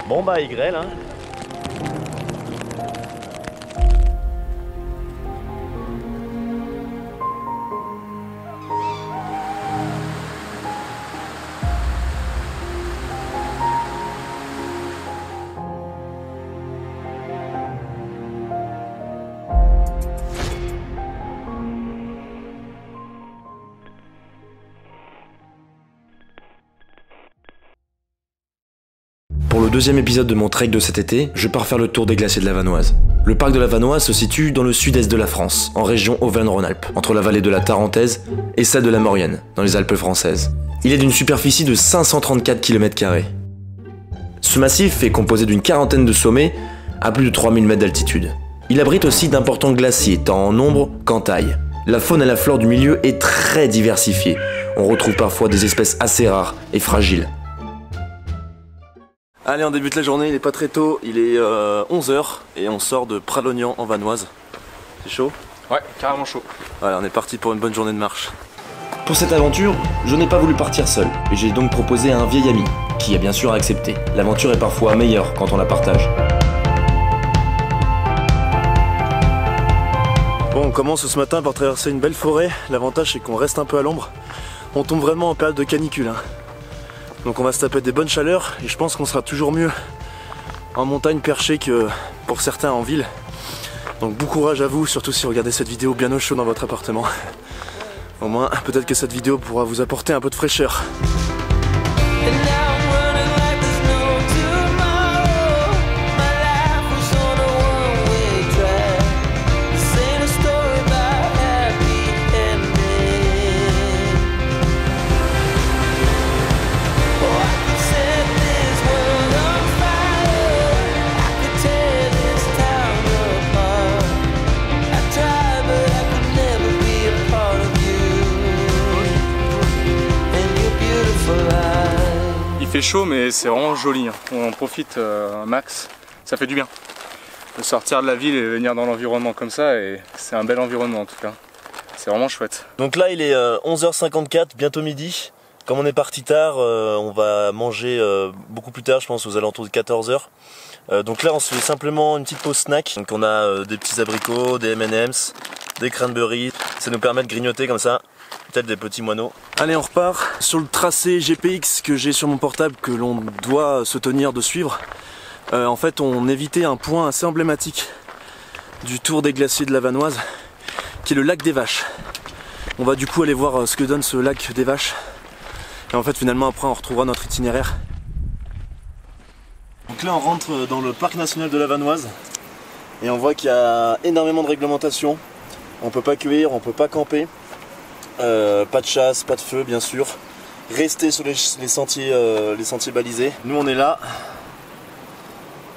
Bon bah Y hein. Pour le deuxième épisode de mon trek de cet été, je pars faire le tour des glaciers de la Vanoise. Le parc de la Vanoise se situe dans le sud-est de la France, en région Auvergne-Rhône-Alpes, entre la vallée de la Tarentaise et celle de la Maurienne, dans les Alpes françaises. Il est d'une superficie de 534 km². Ce massif est composé d'une quarantaine de sommets à plus de 3000 mètres d'altitude. Il abrite aussi d'importants glaciers, tant en nombre qu'en taille. La faune et la flore du milieu est très diversifiée. On retrouve parfois des espèces assez rares et fragiles. Allez, on débute la journée, il est pas très tôt, il est 11 h et on sort de Pralognan en Vanoise. C'est chaud? Ouais, carrément chaud. Voilà, on est parti pour une bonne journée de marche. Pour cette aventure, je n'ai pas voulu partir seul et j'ai donc proposé à un vieil ami, qui a bien sûr accepté. L'aventure est parfois meilleure quand on la partage. Bon, on commence ce matin par traverser une belle forêt. L'avantage c'est qu'on reste un peu à l'ombre. On tombe vraiment en période de canicule, hein. Donc on va se taper des bonnes chaleurs et je pense qu'on sera toujours mieux en montagne perché que pour certains en ville. Donc bon courage à vous, surtout si vous regardez cette vidéo bien au chaud dans votre appartement. Au moins peut-être que cette vidéo pourra vous apporter un peu de fraîcheur. Il fait chaud mais c'est vraiment joli, hein. On en profite un max, ça fait du bien de sortir de la ville et venir dans l'environnement comme ça, et c'est un bel environnement en tout cas, c'est vraiment chouette. Donc là il est 11h54, bientôt midi. Comme on est parti tard, on va manger beaucoup plus tard, je pense aux alentours de 14h. Donc là on se fait simplement une petite pause snack. Donc on a des petits abricots, des M&M's, des cranberries, ça nous permet de grignoter comme ça, peut-être des petits moineaux. Allez, on repart sur le tracé GPX que j'ai sur mon portable, que l'on doit se tenir de suivre. En fait on évitait un point assez emblématique du tour des glaciers de la Vanoise, qui est le lac des Vaches. On va du coup aller voir ce que donne ce lac des Vaches. Et en fait finalement après on retrouvera notre itinéraire. Donc là on rentre dans le parc national de la Vanoise et on voit qu'il y a énormément de réglementations. On peut pas cueillir, on peut pas camper, pas de chasse, pas de feu bien sûr. Rester sur les sentiers balisés. Nous on est là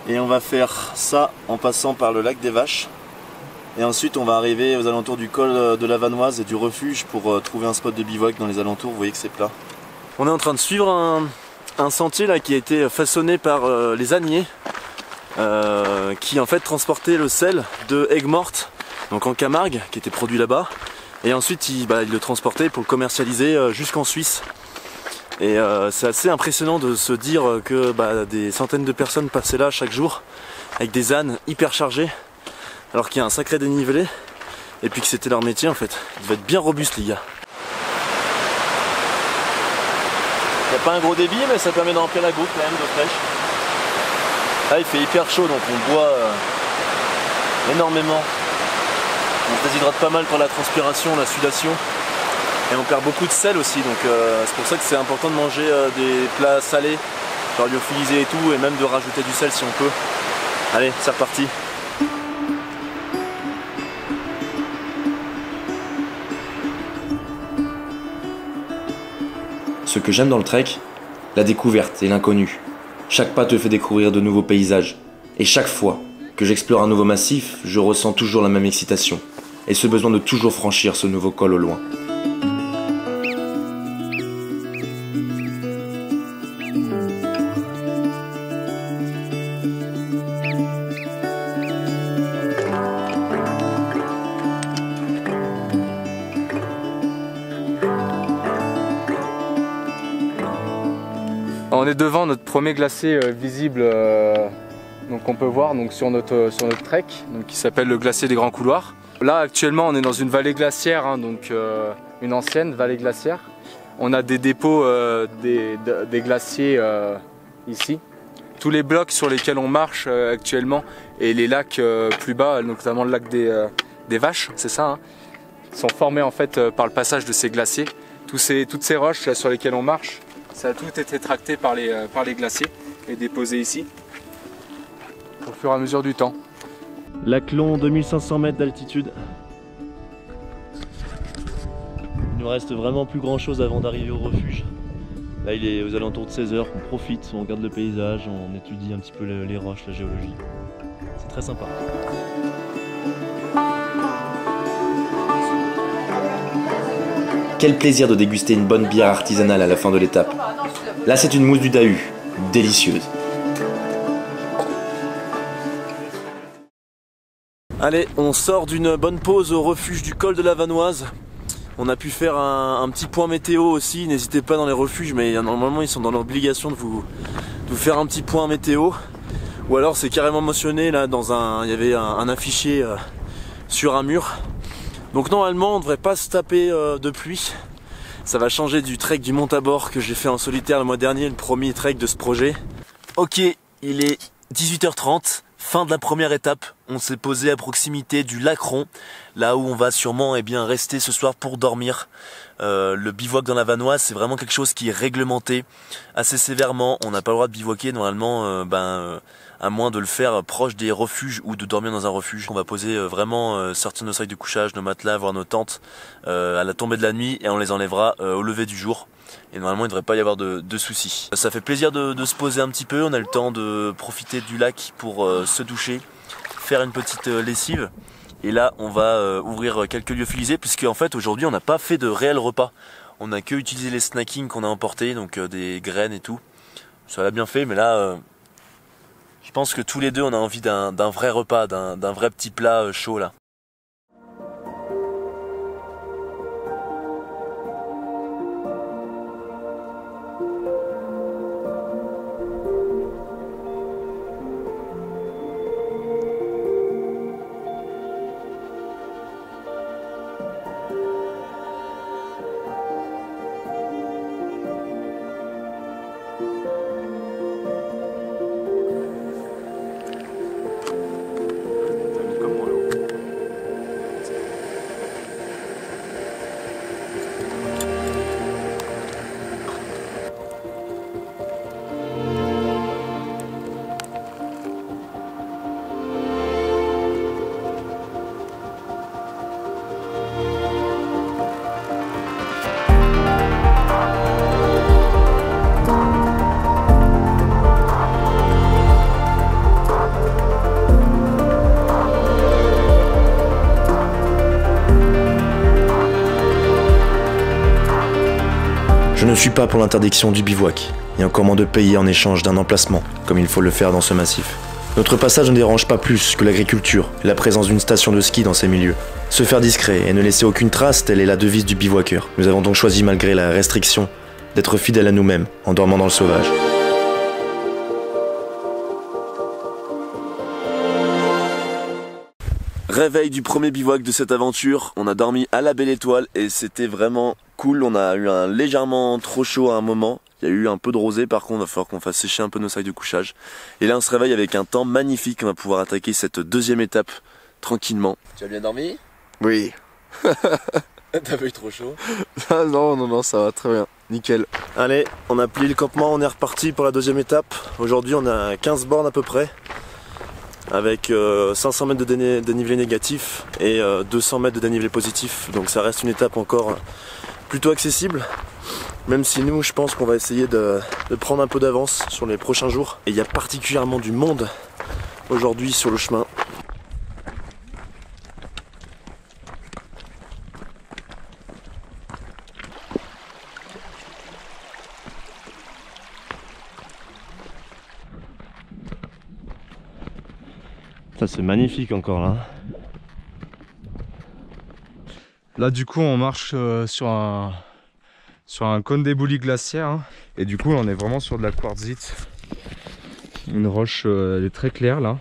et on va faire ça en passant par le lac des Vaches. Et ensuite on va arriver aux alentours du col de la Vanoise et du refuge pour trouver un spot de bivouac dans les alentours. Vous voyez que c'est plat. On est en train de suivre un sentier là qui a été façonné par les âniers qui en fait transportaient le sel de Aigues-Mortes, donc en Camargue, qui était produit là-bas, et ensuite ils le transportaient pour le commercialiser jusqu'en Suisse. Et c'est assez impressionnant de se dire que des centaines de personnes passaient là chaque jour avec des ânes hyper chargés, alors qu'il y a un sacré dénivelé, et puis que c'était leur métier en fait. Ils devaient être bien robustes les gars. Il n'y a pas un gros débit mais ça permet de remplir la goutte quand même d'eau fraîche. Là il fait hyper chaud donc on boit énormément. On se déshydrate pas mal par la transpiration, la sudation. Et on perd beaucoup de sel aussi, donc c'est pour ça que c'est important de manger des plats salés, genre lyophilisés et tout, et même de rajouter du sel si on peut. Allez, c'est reparti. Ce que j'aime dans le trek, la découverte et l'inconnu. Chaque pas te fait découvrir de nouveaux paysages. Et chaque fois que j'explore un nouveau massif, je ressens toujours la même excitation. Et ce besoin de toujours franchir ce nouveau col au loin. On est devant notre premier glacier visible donc on peut voir donc, sur notre trek donc, qui s'appelle le glacier des Grands Couloirs. Là actuellement on est dans une vallée glaciaire, hein, donc une ancienne vallée glaciaire. On a des dépôts des glaciers ici. Tous les blocs sur lesquels on marche actuellement et les lacs plus bas, notamment le lac des Vaches, c'est ça, hein, sont formés en fait par le passage de ces glaciers. Toutes ces roches là, sur lesquelles on marche, ça a tout été tracté par les glaciers et déposé ici au fur et à mesure du temps. Lac long, 2500 mètres d'altitude. Il nous reste vraiment plus grand chose avant d'arriver au refuge. Là il est aux alentours de 16 h, on profite, on regarde le paysage, on étudie un petit peu les roches, la géologie. C'est très sympa. Quel plaisir de déguster une bonne bière artisanale à la fin de l'étape. Là c'est une mousse du Dahu, délicieuse. Allez, on sort d'une bonne pause au refuge du col de la Vanoise. On a pu faire un petit point météo aussi, n'hésitez pas dans les refuges, mais normalement ils sont dans l'obligation de vous faire un petit point météo. Ou alors c'est carrément mentionné là il y avait un affiché sur un mur. Donc normalement on ne devrait pas se taper de pluie. Ça va changer du trek du Montabor que j'ai fait en solitaire le mois dernier, le premier trek de ce projet. Ok, il est 18 h 30. Fin de la première étape, on s'est posé à proximité du lac Rond, là où on va sûrement rester ce soir pour dormir. Le bivouac dans la Vanoise, c'est vraiment quelque chose qui est réglementé assez sévèrement. On n'a pas le droit de bivouaquer normalement, à moins de le faire proche des refuges ou de dormir dans un refuge. On va poser sortir nos sacs de couchage, nos matelas, voire nos tentes à la tombée de la nuit et on les enlèvera au lever du jour. Et normalement il ne devrait pas y avoir de soucis. Ça fait plaisir de se poser un petit peu, on a le temps de profiter du lac pour se doucher, faire une petite lessive. Et là on va ouvrir quelques lyophilisés puisque en fait aujourd'hui on n'a pas fait de réel repas. On n'a que utilisé les snackings qu'on a emportés, donc des graines et tout. Ça l'a bien fait, mais là je pense que tous les deux on a envie d'un vrai repas, d'un vrai petit plat chaud là. Je ne suis pas pour l'interdiction du bivouac, et encore moins de payer en échange d'un emplacement, comme il faut le faire dans ce massif. Notre passage ne dérange pas plus que l'agriculture et la présence d'une station de ski dans ces milieux. Se faire discret et ne laisser aucune trace, telle est la devise du bivouaqueur. Nous avons donc choisi, malgré la restriction, d'être fidèles à nous-mêmes en dormant dans le sauvage. Réveil du premier bivouac de cette aventure, on a dormi à la Belle Étoile et c'était vraiment cool. On a eu un légèrement trop chaud à un moment, il y a eu un peu de rosée par contre, il va falloir qu'on fasse sécher un peu nos sacs de couchage. Et là on se réveille avec un temps magnifique, on va pouvoir attaquer cette deuxième étape tranquillement. Tu as bien dormi? Oui. T'as pas eu trop chaud? Non, ça va très bien, nickel. Allez, on a plié le campement, on est reparti pour la deuxième étape. Aujourd'hui on a 15 bornes à peu près, avec 500 mètres de dénivelé négatif et 200 mètres de dénivelé positif. Donc ça reste une étape encore plutôt accessible, même si nous je pense qu'on va essayer de prendre un peu d'avance sur les prochains jours. Et il y a particulièrement du monde aujourd'hui sur le chemin. Ça c'est magnifique encore là. Là du coup on marche sur sur un cône d'éboulis glaciaire. Hein. Et du coup, on est vraiment sur de la quartzite. Une roche, elle est très claire là.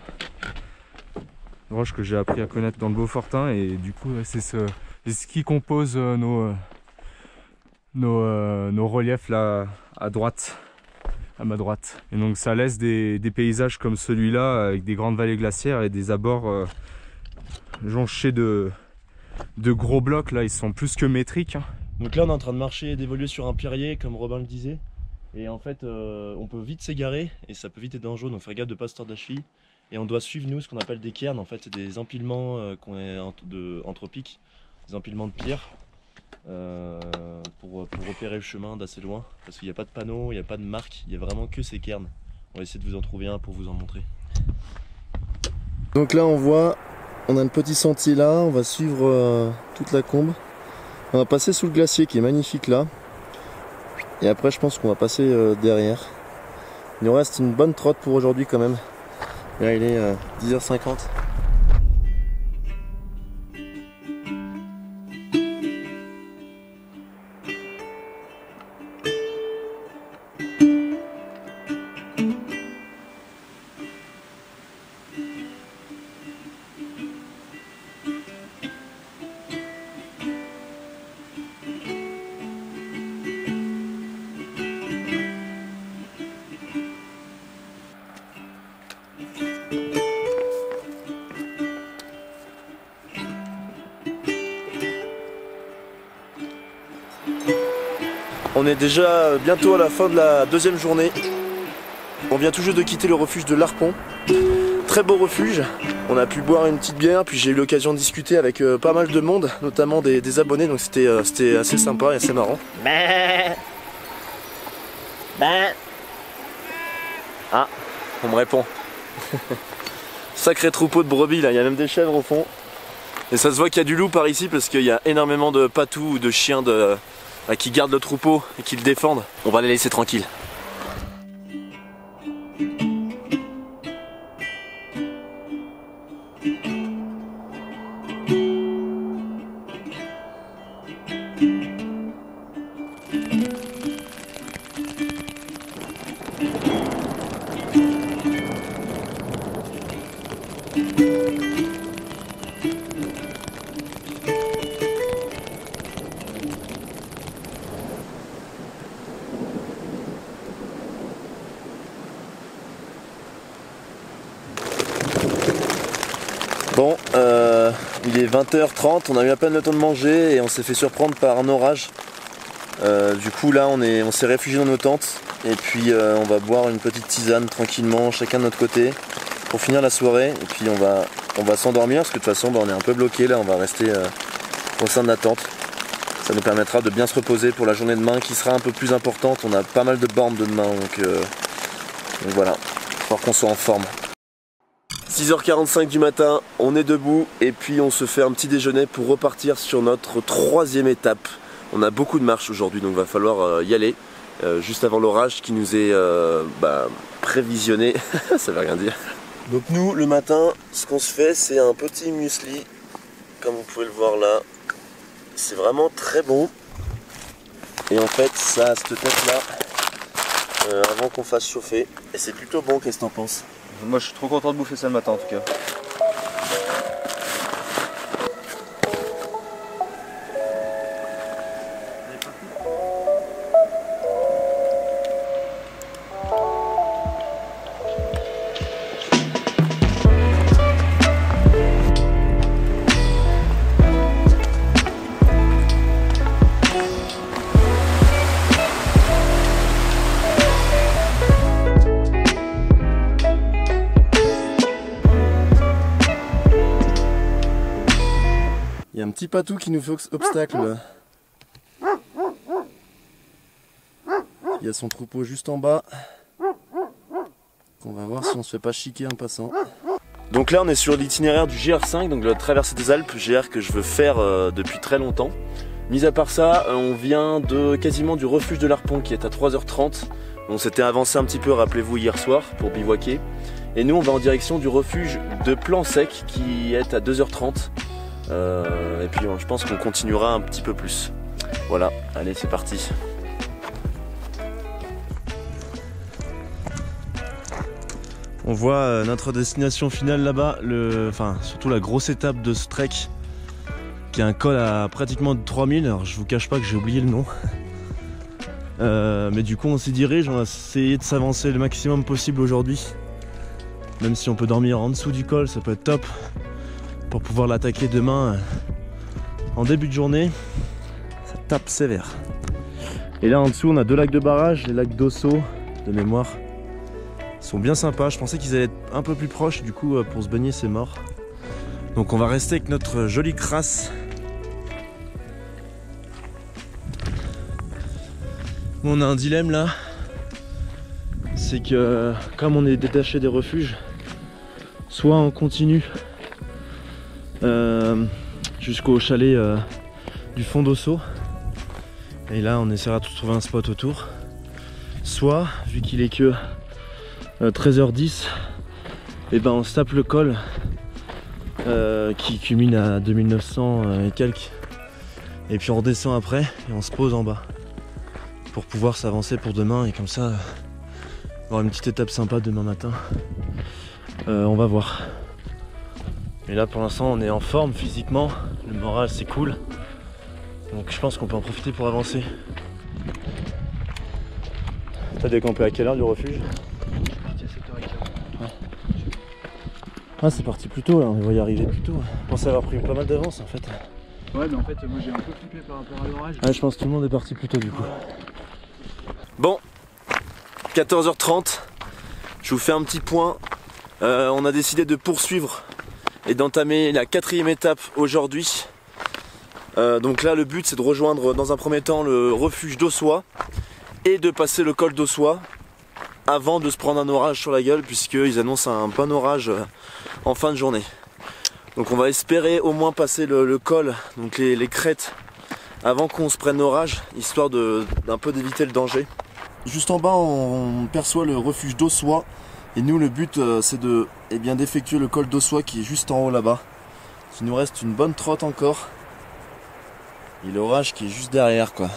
Une roche que j'ai appris à connaître dans le Beaufortin. Et du coup, c'est ce qui compose nos reliefs là à droite. À ma droite. Et donc ça laisse des paysages comme celui-là avec des grandes vallées glaciaires et des abords jonchés de gros blocs. Là, ils sont plus que métriques. Hein. Donc là, on est en train de marcher et d'évoluer sur un pierrier, comme Robin le disait. Et en fait, on peut vite s'égarer et ça peut vite être dangereux. Donc, faire gaffe de ne pas se tordre la cheville. Et on doit suivre, nous, ce qu'on appelle des cairns. En fait, c'est des empilements anthropiques, des empilements de pierres. Pour repérer le chemin d'assez loin, parce qu'il n'y a pas de panneau, il n'y a pas de marque, il n'y a vraiment que ces cairns. On va essayer de vous en trouver un pour vous en montrer. Donc là on voit, on a le petit sentier là, on va suivre toute la combe. On va passer sous le glacier qui est magnifique là. Et après je pense qu'on va passer derrière. Il nous reste une bonne trotte pour aujourd'hui quand même. Et là il est 10h50. On est déjà bientôt à la fin de la deuxième journée. On vient tout juste de quitter le refuge de l'Harpon. Très beau refuge. On a pu boire une petite bière, puis j'ai eu l'occasion de discuter avec pas mal de monde, notamment des abonnés, donc c'était assez sympa et assez marrant. Ah, on me répond. Sacré troupeau de brebis là, il y a même des chèvres au fond. Et ça se voit qu'il y a du loup par ici parce qu'il y a énormément de patous ou de chiens qui gardent le troupeau et qui le défendent. On va les laisser tranquilles. Bon, il est 20h30, on a eu à peine le temps de manger et on s'est fait surprendre par un orage. Du coup là on s'est réfugié dans nos tentes et puis on va boire une petite tisane tranquillement, chacun de notre côté, pour finir la soirée. Et puis on va s'endormir parce que de toute façon on est un peu bloqué là, on va rester au sein de la tente. Ça nous permettra de bien se reposer pour la journée de demain qui sera un peu plus importante. On a pas mal de bornes de demain donc voilà, il va falloir qu'on soit en forme. 6h45 du matin, on est debout et puis on se fait un petit déjeuner pour repartir sur notre troisième étape. On a beaucoup de marches aujourd'hui donc il va falloir y aller juste avant l'orage qui nous est prévisionné, ça veut rien dire. Donc nous le matin ce qu'on se fait c'est un petit muesli comme vous pouvez le voir là. C'est vraiment très bon et en fait ça a cette tête là avant qu'on fasse chauffer et c'est plutôt bon. Qu'est-ce que t'en penses? Moi je suis trop content de bouffer ça le matin en tout cas. Il y a un petit patou qui nous fait obstacle là. Il y a son troupeau juste en bas. On va voir si on se fait pas chiquer en passant. Donc là on est sur l'itinéraire du GR5, donc la traversée des Alpes, GR que je veux faire depuis très longtemps. Mis à part ça, on vient quasiment du refuge de l'Harpon qui est à 3h30. On s'était avancé un petit peu, rappelez-vous, hier soir pour bivouaquer. Et nous on va en direction du refuge de Plan Sec qui est à 2h30. Et puis je pense qu'on continuera un petit peu plus. Voilà, allez c'est parti. On voit notre destination finale là-bas, enfin surtout la grosse étape de ce trek, qui est un col à pratiquement 3000. Alors je vous cache pas que j'ai oublié le nom. Mais du coup on s'y dirige, on va essayer de s'avancer le maximum possible aujourd'hui. Même si on peut dormir en dessous du col, ça peut être top pour pouvoir l'attaquer demain en début de journée. Ça tape sévère. Et là en dessous on a 2 lacs de barrage, les lacs d'Osso de mémoire. Ils sont bien sympas, je pensais qu'ils allaient être un peu plus proches, du coup pour se baigner c'est mort. Donc on va rester avec notre jolie crasse. Bon, on a un dilemme là, c'est que comme on est détaché des refuges, soit on continue jusqu'au chalet du fond d'Osso, et là on essaiera de trouver un spot autour, soit vu qu'il est que 13h10, et ben on se tape le col qui culmine à 2900 et quelques, et puis on redescend après et on se pose en bas pour pouvoir s'avancer pour demain, et comme ça avoir une petite étape sympa demain matin. On va voir. Mais là pour l'instant on est en forme physiquement, le moral c'est cool, donc je pense qu'on peut en profiter pour avancer. T'as décampé à quelle heure du refuge? Ouais. Ah, c'est parti plus tôt là, on va y arriver plus tôt. Je pensais avoir pris pas mal d'avance en fait. Ouais, mais en fait moi j'ai un peu flippé par rapport à l'orage. Ah, je pense que tout le monde est parti plus tôt du coup. Bon, 14h30, je vous fais un petit point. On a décidé de poursuivre et d'entamer la 4e étape aujourd'hui. Donc là le but c'est de rejoindre dans un premier temps le refuge d'Ossois et de passer le col d'Ossois avant de se prendre un orage sur la gueule, puisqu'ils annoncent un bon orage en fin de journée. Donc on va espérer au moins passer le col, donc les crêtes, avant qu'on se prenne l'orage, histoire d'un peu d'éviter le danger. Juste en bas on perçoit le refuge d'Ossois, et nous le but c'est d'effectuer le col d'Ossois qui est juste en haut là-bas. Il nous reste une bonne trotte encore, et l'orage qui est juste derrière quoi.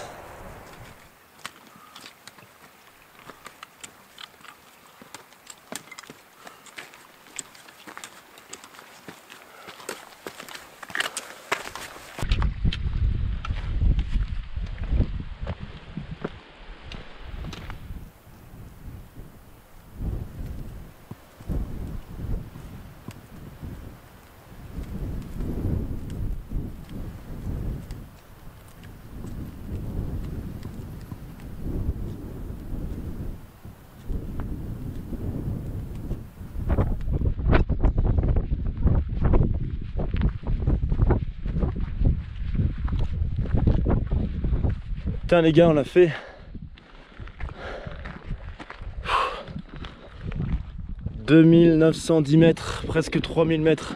Putain les gars, on l'a fait. 2910 mètres, presque 3000 mètres.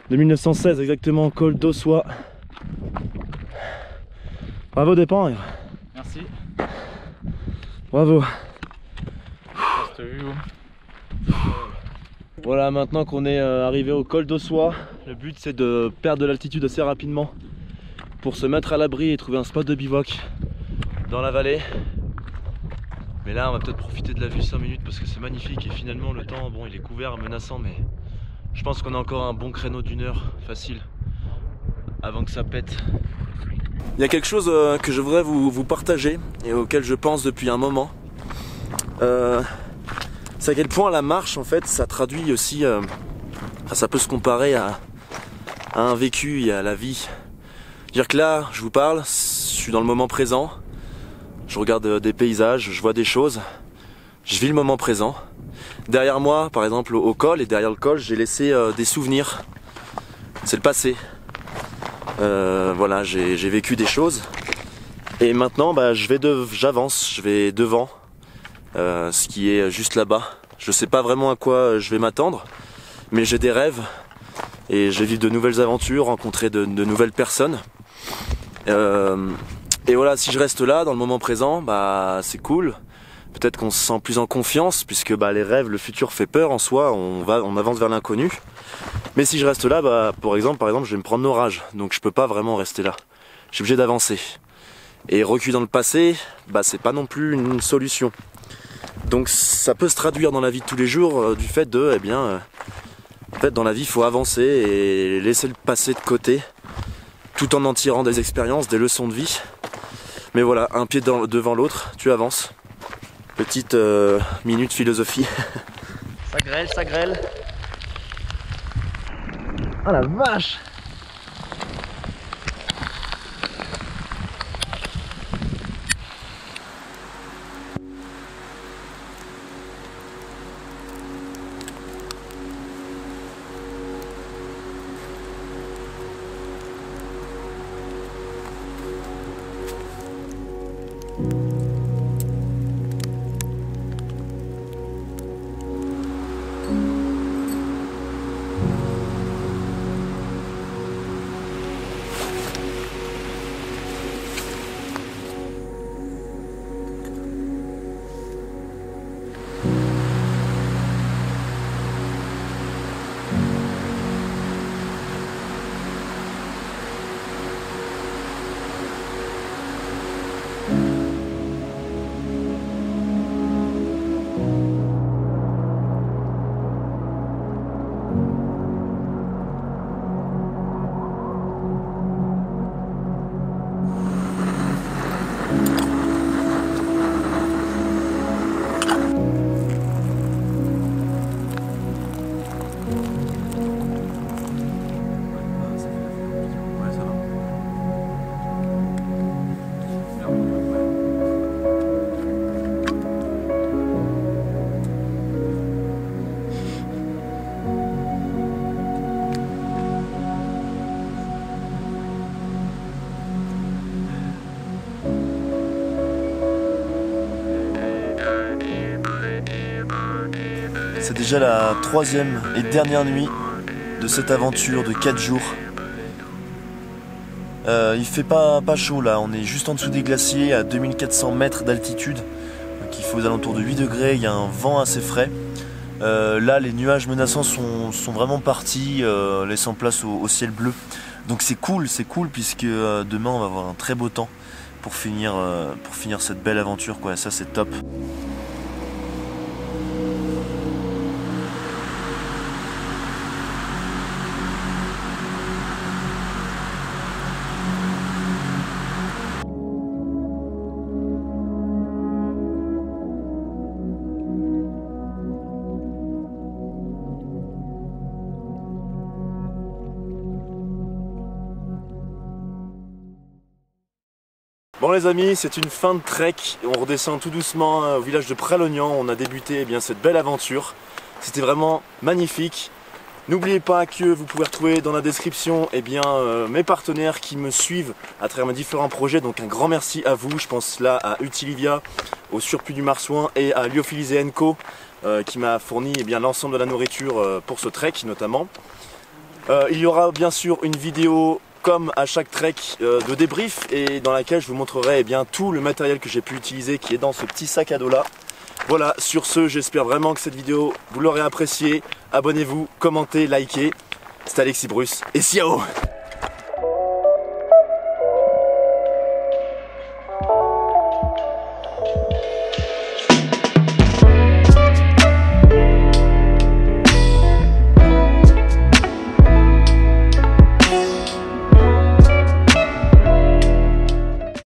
2916 exactement, col d'Ossois. Bravo Dépend. Merci. Bravo. Vu, Voilà, maintenant qu'on est arrivé au col d'Ossois, le but c'est de perdre de l'altitude assez rapidement pour se mettre à l'abri et trouver un spot de bivouac dans la vallée. Mais là on va peut-être profiter de la vue 5 minutes parce que c'est magnifique, et finalement le temps, bon il est couvert, menaçant, mais je pense qu'on a encore un bon créneau d'1 heure facile avant que ça pète. Il y a quelque chose que je voudrais vous partager et auquel je pense depuis un moment. C'est à quel point la marche en fait ça traduit aussi, ça peut se comparer à un vécu et à la vie. Dire que là je vous parle, je suis dans le moment présent, je regarde des paysages, je vois des choses, je vis le moment présent. Derrière moi par exemple au col, et derrière le col j'ai laissé des souvenirs, c'est le passé. Voilà, j'ai vécu des choses et maintenant j'avance, je vais devant ce qui est juste là-bas. Je sais pas vraiment à quoi je vais m'attendre, mais j'ai des rêves et je vais vivre de nouvelles aventures, rencontrer de nouvelles personnes. Et voilà, si je reste là dans le moment présent, c'est cool. Peut-être qu'on se sent plus en confiance, puisque les rêves, le futur fait peur en soi, on avance vers l'inconnu. Mais si je reste là, par exemple, je vais me prendre l'orage, donc je peux pas vraiment rester là. Je suis obligé d'avancer. Et reculer dans le passé, c'est pas non plus une solution. Donc ça peut se traduire dans la vie de tous les jours du fait de, en fait dans la vie il faut avancer et laisser le passé de côté tout en tirant des expériences, des leçons de vie. Mais voilà, un pied devant l'autre, tu avances. Petite minute philosophie. Ça grêle, ça grêle. Ah la vache! C'est déjà la troisième et dernière nuit de cette aventure de 4 jours. Il fait pas chaud là, on est juste en dessous des glaciers à 2400 mètres d'altitude. Donc il fait aux alentours de 8 degrés, il y a un vent assez frais. Là les nuages menaçants sont vraiment partis, laissant place au ciel bleu. Donc c'est cool puisque demain on va avoir un très beau temps pour finir cette belle aventure quoi. Ça c'est top. Bon les amis, c'est une fin de trek, on redescend tout doucement au village de Pralognan, on a débuté cette belle aventure, c'était vraiment magnifique. N'oubliez pas que vous pouvez retrouver dans la description mes partenaires qui me suivent à travers mes différents projets, donc un grand merci à vous, je pense là à Utilivia, au Surplus du Marsouin et à Lyophilis & Co qui m'a fourni l'ensemble de la nourriture pour ce trek notamment. Il y aura bien sûr une vidéo comme à chaque trek de débrief et dans laquelle je vous montrerai tout le matériel que j'ai pu utiliser qui est dans ce petit sac à dos là. Voilà, sur ce, j'espère vraiment que cette vidéo vous l'aurez appréciée. Abonnez-vous, commentez, likez. C'était Alexis Bruce et ciao!